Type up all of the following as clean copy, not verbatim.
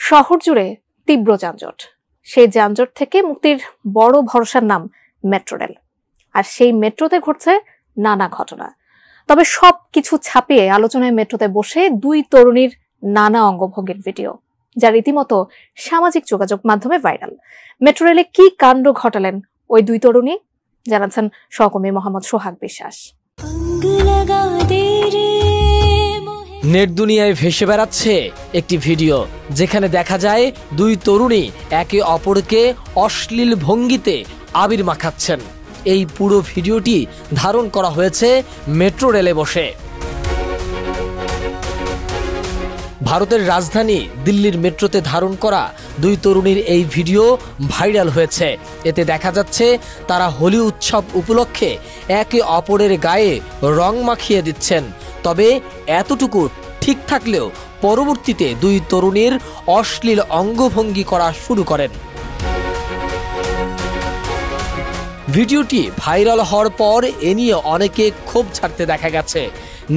শহর জুড়ে তীব্র যানজট। সেই যানজট থেকে মুক্তির বড় ভরসার নাম মেট্রো রেল। আর সেই মেট্রোতে ঘটছে নানা ঘটনা। তবে সবকিছু ছাপিয়ে আলোচনায় মেট্রোতে বসে দুই তরুণীর নানা অঙ্গভঙ্গির ভিডিও, যা রীতিমতো সামাজিক যোগাযোগ মাধ্যমে ভাইরাল। মেট্রো রেলে কি কাণ্ড ঘটালেন ওই দুই তরুণী, জানাচ্ছেন সহকর্মী মোহাম্মদ সোহাগ বিশ্বাস। নেট দুনিয়ায় ভেসে বেড়াচ্ছে একটি ভিডিও, যেখানে দেখা যায় দুই তরুণী একে অপরকে অশ্লীল ভঙ্গিতে আবির মাখাচ্ছেন। এই পুরো ভিডিওটি ধারণ করা হয়েছে মেট্রো রেলে বসে। ভারতের রাজধানী দিল্লির মেট্রোতে ধারণ করা দুই তরুণীর এই ভিডিও ভাইরাল হয়েছে। এতে দেখা যাচ্ছে তারা হোলি উৎসব উপলক্ষে একে অপরের গায়ে রং মাখিয়ে দিচ্ছেন। তবে এতটুকু ঠিক থাকলেও পরবর্তীতে দুই তরুণীর অশ্লীল অঙ্গভঙ্গি করা শুরু করেন। ভিডিওটি ভাইরাল হওয়ার পর এ নিয়ে অনেকে ক্ষোভ ঝাড়তে দেখা গেছে।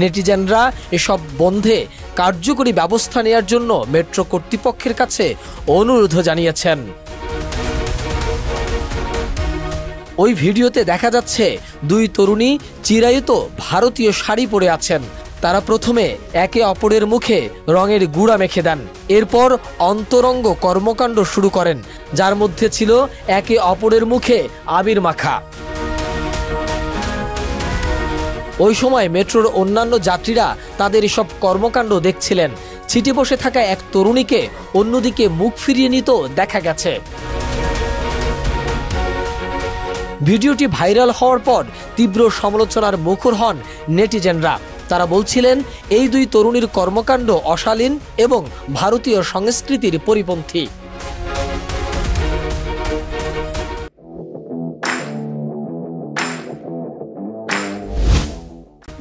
নেটিজেনরা এসব বন্ধে কার্যকরী ব্যবস্থা নেওয়ার জন্য মেট্রো কর্তৃপক্ষের কাছে অনুরোধ জানিয়েছেন। ওই ভিডিওতে দেখা যাচ্ছে দুই তরুণী চিরায়ত ভারতীয় শাড়ি পরে আছেন। তারা প্রথমে একে অপরের মুখে রঙের গুঁড়া মেখে দেন, এরপর অন্তরঙ্গ কর্মকাণ্ড শুরু করেন, যার মধ্যে ছিল একে অপরের মুখে আবির মাখা। ওই সময় মেট্রোর অন্যান্য যাত্রীরা তাদের এসব কর্মকাণ্ড দেখছিলেন। ছিটে বসে থাকা এক তরুণীকে অন্যদিকে মুখ ফিরিয়ে নিতেও দেখা গেছে। ভিডিওটি ভাইরাল হওয়ার পর তীব্র সমালোচনার মুখর হন নেটিজেনরা। তারা বলছিলেন এই দুই তরুণীর কর্মকাণ্ড অশালীন এবং ভারতীয় সংস্কৃতির পরিপন্থী।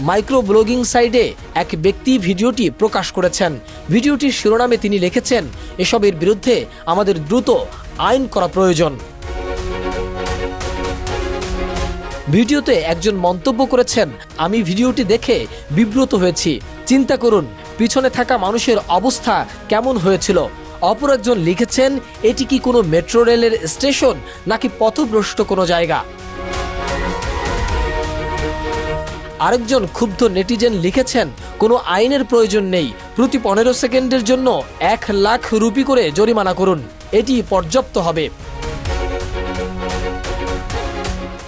মাইক্রো ব্লগিং সাইটে এক ব্যক্তি ভিডিওটি প্রকাশ করেছেন। ভিডিওটির শিরোনামে তিনি লিখেছেন, এসবের বিরুদ্ধে আমাদের দ্রুত আইন করা প্রয়োজন। ভিডিওতে একজন মন্তব্য করেছেন, আমি ভিডিওটি দেখে বিব্রত হয়েছি। চিন্তা করুন পিছনে থাকা মানুষের অবস্থা কেমন হয়েছিল। অপর একজন লিখেছেন, এটি কি কোনো মেট্রো রেলের স্টেশন নাকি পথভ্রষ্ট কোনো জায়গা। আরেকজন ক্ষুব্ধ নেটিজেন লিখেছেন, কোনো আইনের প্রয়োজন নেই, প্রতি 15 সেকেন্ডের জন্য 1 লাখ রুপি করে জরিমানা করুন, এটি পর্যাপ্ত হবে।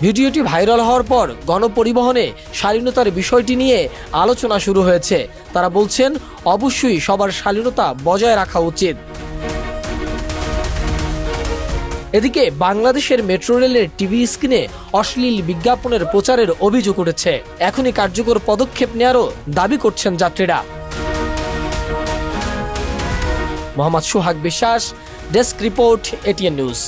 ভিডিওটি ভাইরাল হওয়ার পর গণপরিবহনে শালীনতার বিষয়টি নিয়ে আলোচনা শুরু হয়েছে। তারা বলছেন, অবশ্যই সবার শালীনতা বজায় রাখা উচিত। এদিকে বাংলাদেশের মেট্রো রেলের টিভি স্ক্রিনে অশ্লীল বিজ্ঞাপনের প্রচারের অভিযোগ উঠেছে। এখনই কার্যকর পদক্ষেপ নেওয়ারও দাবি করছেন যাত্রীরা। মোহাম্মদ সোহাগ বিশ্বাস, ডেস্ক রিপোর্ট, এটিএন নিউজ।